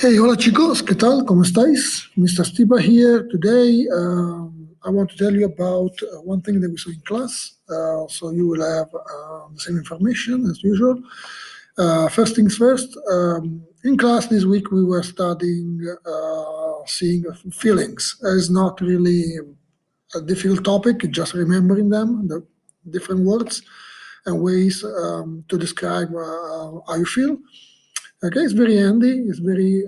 Hey, hola chicos, ¿qué tal? ¿Cómo estáis? Mr. Stiba here. Today, I want to tell you about one thing that we saw in class. So you will have the same information as usual. First things first, in class this week we were studying seeing feelings. It's not really a difficult topic, just remembering them, the different words and ways to describe how you feel. Okay, it's very handy. It's a very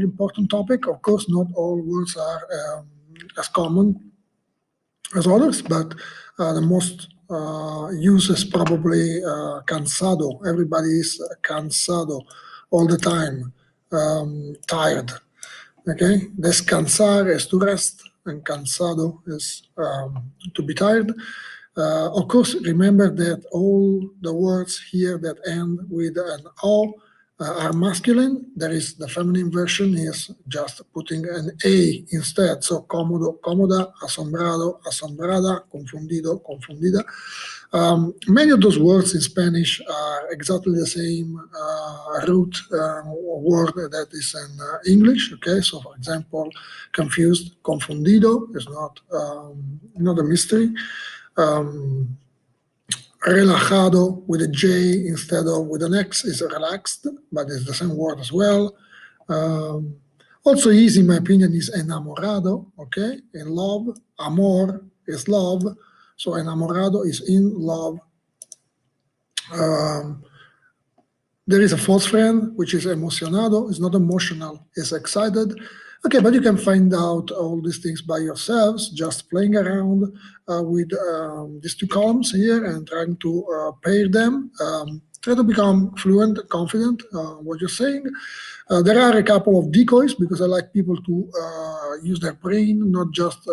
important topic. Of course, not all words are as common as others, but the most used is probably cansado. Everybody is cansado all the time, tired. Okay, descansar is to rest, and cansado is to be tired. Of course, remember that all the words here that end with an O are masculine. There is the feminine version is just putting an A instead. So cómodo, cómoda, asombrado, asombrada, confundido, confundida. Many of those words in Spanish are exactly the same root word that is in English. Okay, so for example, confused, confundido is not a mystery. Relajado with a J instead of with an X is relaxed, but it's the same word as well. Also easy, in my opinion, is enamorado, okay? In love, amor is love, so enamorado is in love. There is a false friend, which is emocionado. It's not emotional, it's excited. Okay, but you can find out all these things by yourselves, just playing around with these two columns here and trying to pair them. Try to become fluent, confident what you're saying. There are a couple of decoys because I like people to use their brain, not just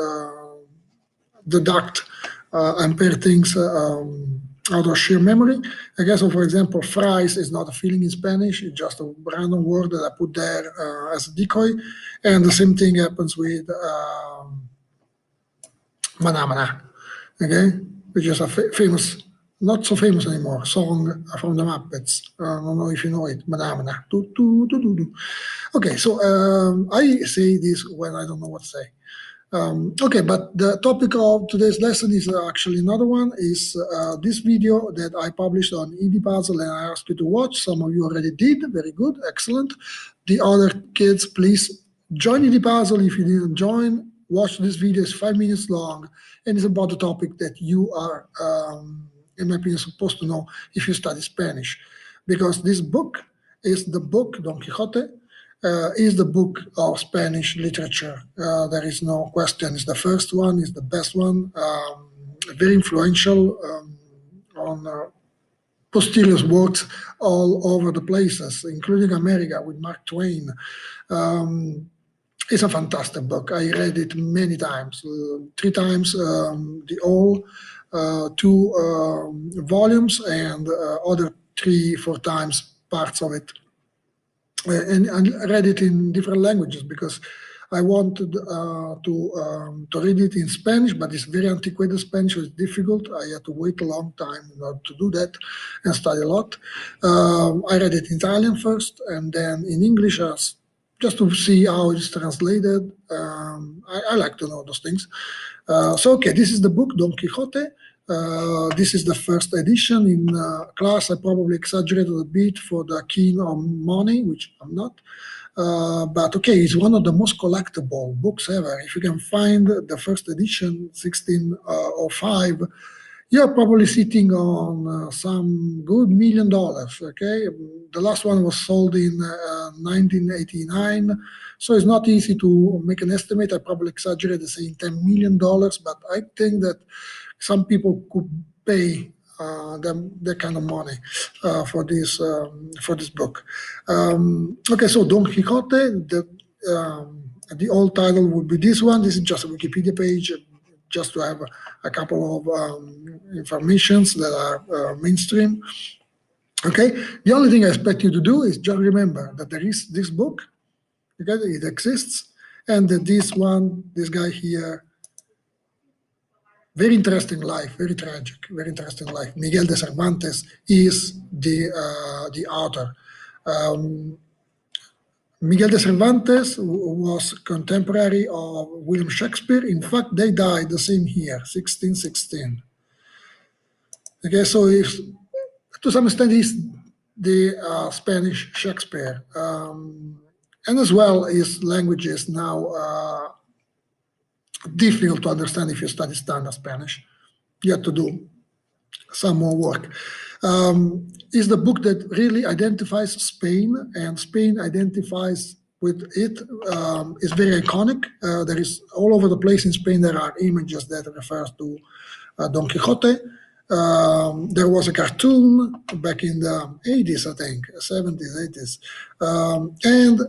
deduct and pair things out of sheer memory. I guess, so for example, fries is not a feeling in Spanish, it's just a random word that I put there as a decoy. And the same thing happens with mana mana, okay, which is a famous, not so famous anymore, song from the Muppets. I don't know if you know it, mana mana. Do, do, do, do, do. Okay, so I say this when I don't know what to say. Okay, but the topic of today's lesson is actually another one, is this video that I published on Indie Puzzle and I asked you to watch. Some of you already did, very good, excellent. The other kids, please join Indie Puzzle. If you didn't join, watch this video, it's 5 minutes long and it's about the topic that you are, in my opinion, supposed to know if you study Spanish. Because this book is the book, Don Quixote, is the book of Spanish literature. There is no question. It's the first one, it's the best one, very influential on posterior works all over the places, including America with Mark Twain. It's a fantastic book. I read it many times, 3 times, the whole 2 volumes, and other 3, 4 times parts of it. And I read it in different languages because I wanted to read it in Spanish, but it's very antiquated Spanish, so it's difficult. I had to wait a long time in order to do that and study a lot. I read it in Italian first, and then in English just to see how it's translated. I like to know those things. So, okay, this is the book, Don Quixote. This is the first edition. In class, I probably exaggerated a bit for the keen on money, which I'm not. But okay, it's one of the most collectible books ever. If you can find the first edition, 1605, you're probably sitting on some good $1 million, okay? The last one was sold in 1989, so it's not easy to make an estimate. I probably exaggerated saying $10 million, but I think that some people could pay that kind of money for this book. Okay, so Don Quixote, the old title would be this one. This is just a Wikipedia page, just to have a couple of informations that are mainstream. Okay, the only thing I expect you to do is just remember that there is this book, okay, it exists, and that this guy here, very interesting life, very tragic, very interesting life. Miguel de Cervantes is the author. Miguel de Cervantes was contemporary of William Shakespeare. In fact, they died the same year, 1616. Okay, so if to some extent he's the Spanish Shakespeare, and as well his language is now difficult to understand if you study standard Spanish. You have to do some more work. Is the book that really identifies Spain, and Spain identifies with it. Is very iconic. There is all over the place in Spain. There are images that refers to Don Quixote. There was a cartoon back in the 80s, I think, 70s, 80s. And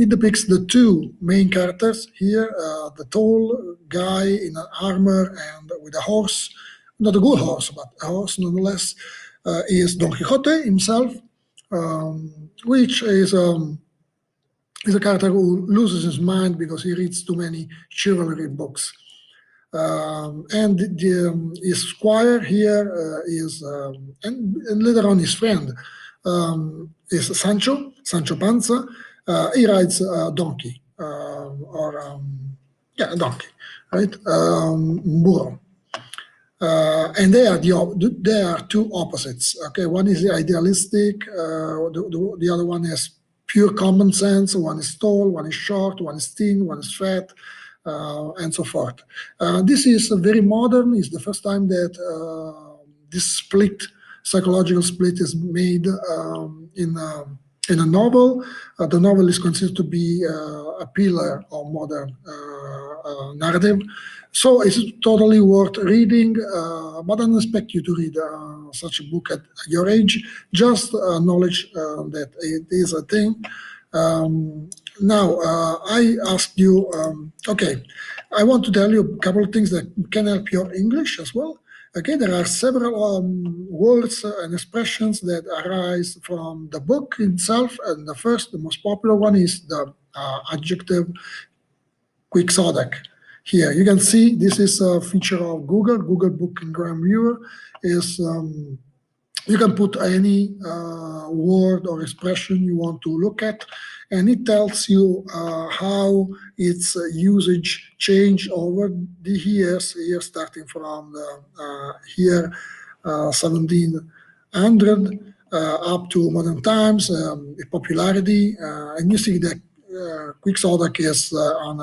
it depicts the two main characters here, the tall guy in armor and with a horse, not a good horse, but a horse nonetheless, is Don Quixote himself, which is a character who loses his mind because he reads too many chivalry books. And his squire here is, and later on his friend, is Sancho Panza. He rides a donkey, yeah, a donkey, right? Burro. And they are two opposites. Okay, one is idealistic, the other one is pure common sense. One is tall, one is short, one is thin, one is fat, and so forth. This is very modern. It's the first time that this split, psychological split, is made in a novel. The novel is considered to be a pillar of modern narrative. So it's totally worth reading, but I don't expect you to read such a book at your age. Just knowledge that it is a thing. Now, I asked you, okay, I want to tell you a couple of things that can help your English as well. Okay, there are several words and expressions that arise from the book itself, and the first, the most popular one is the adjective quixotic. Here, you can see this is a feature of Google Book and Grammar Viewer. Is you can put any word or expression you want to look at, and it tells you how its usage changed over the years, here starting from the year 1700 up to modern times, popularity, and you see that quixotic is on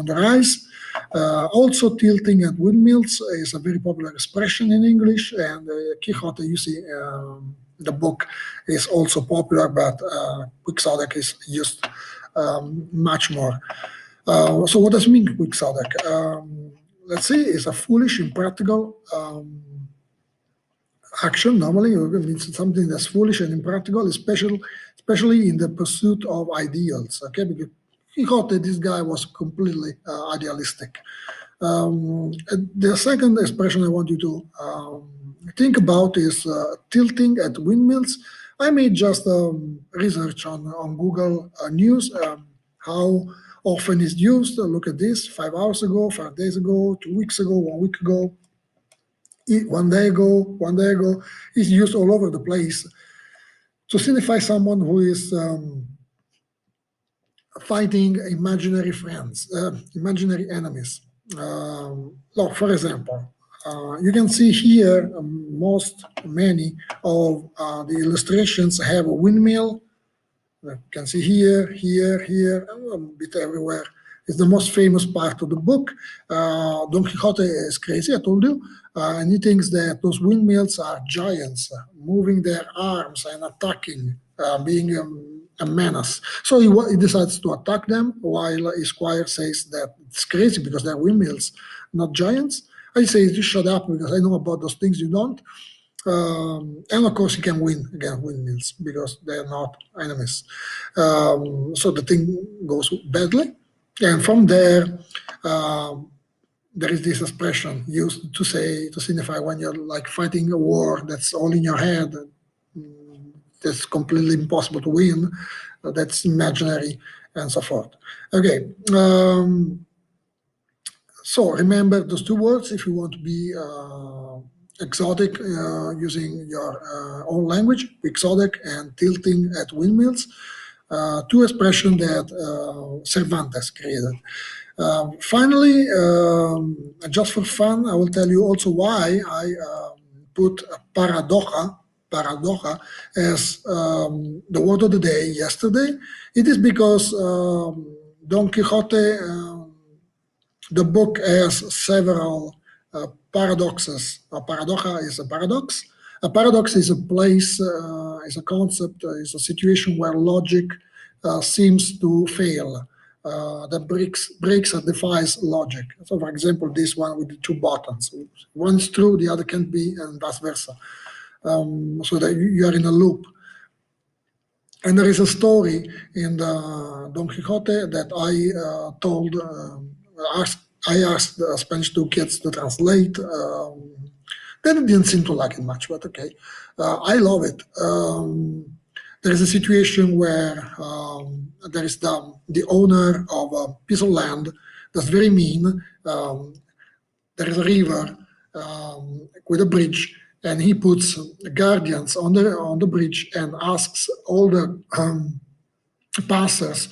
the rise. Also, tilting at windmills is a very popular expression in English, and Quixote, you see, the book is also popular, but quixotic is used much more. So what does it mean, quixotic? Let's see, it's a foolish, impractical action. Normally, it means something that's foolish and impractical, especially in the pursuit of ideals. Okay, because Quixote, this guy was completely idealistic. The second expression I want you to think about is tilting at windmills. I made just research on Google News, how often it's used. Look at this: 5 hours ago, 5 days ago, 2 weeks ago, 1 week ago, 1 day ago, 1 day ago. It's used all over the place to signify someone who is fighting imaginary friends, imaginary enemies. Look, for example, you can see here many of the illustrations have a windmill. You can see here, here, a bit everywhere. It's the most famous part of the book. Don Quixote is crazy, I told you, and he thinks that those windmills are giants moving their arms and attacking, being a menace. So he decides to attack them, while his squire says that it's crazy because they're windmills, not giants. I say, just shut up because I know about those things you don't. And of course, he can win against windmills because they're not enemies. So the thing goes badly. And from there, there is this expression used to say, to signify when you're like fighting a war that's all in your head, that's completely impossible to win, that's imaginary, and so forth. Okay. So remember those two words if you want to be exotic using your own language, quixotic and tilting at windmills. two expressions that Cervantes created. Finally, just for fun, I will tell you also why I put paradoja as the word of the day yesterday. It is because Don Quixote, the book has several paradoxes. A paradoja is a paradox. A paradox is a place, is a concept, is a situation where logic seems to fail, that breaks or defies logic. So, for example, this one with the two buttons. One is true, the other can't be, and vice versa. So that you are in a loop. And there is a story in the Don Quixote that I told, I asked the Spanish two kids to translate. They didn't seem to like it much, but okay. I love it. There is a situation where there is the owner of a piece of land that's very mean. There is a river with a bridge, and he puts guardians on the bridge and asks all the passers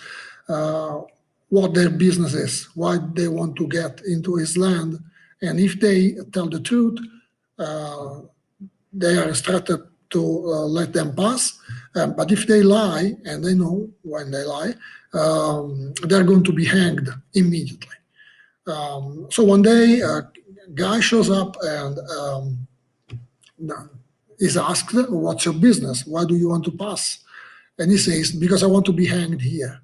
what their business is, why they want to get into his land, and if they tell the truth, they are instructed to let them pass. But if they lie, and they know when they lie, they're going to be hanged immediately. So one day, a guy shows up and is asked, "What's your business? Why do you want to pass?" And he says, "Because I want to be hanged here."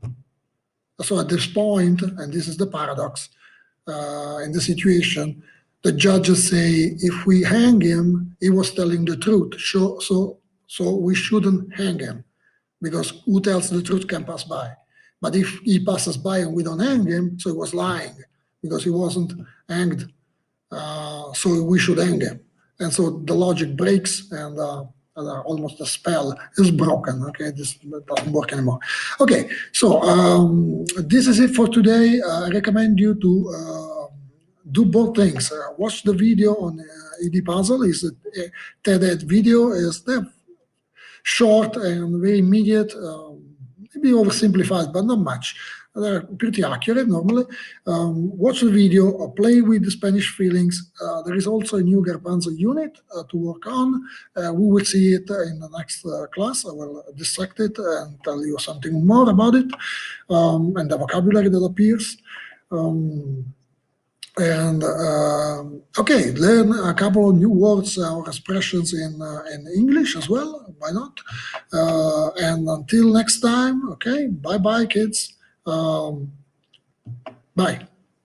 So at this point, and this is the paradox in the situation, the judges say, if we hang him, he was telling the truth. So we shouldn't hang him, because who tells the truth can pass by. But if he passes by and we don't hang him, so he was lying, because he wasn't hanged. So we should hang him. And so the logic breaks, and almost the spell is broken. Okay, this doesn't work anymore. Okay, so this is it for today. I recommend you to do both things. Watch the video on ED Puzzle. Is a TED video. Is short and very immediate. Maybe oversimplified, but not much. They're pretty accurate normally. Watch the video, play with the Spanish feelings. There is also a new Garbanzo unit to work on. We will see it in the next class. I will dissect it and tell you something more about it, and the vocabulary that appears. Okay, learn a couple of new words or expressions in English as well. Why not? And until next time, okay, bye bye, kids. Bye.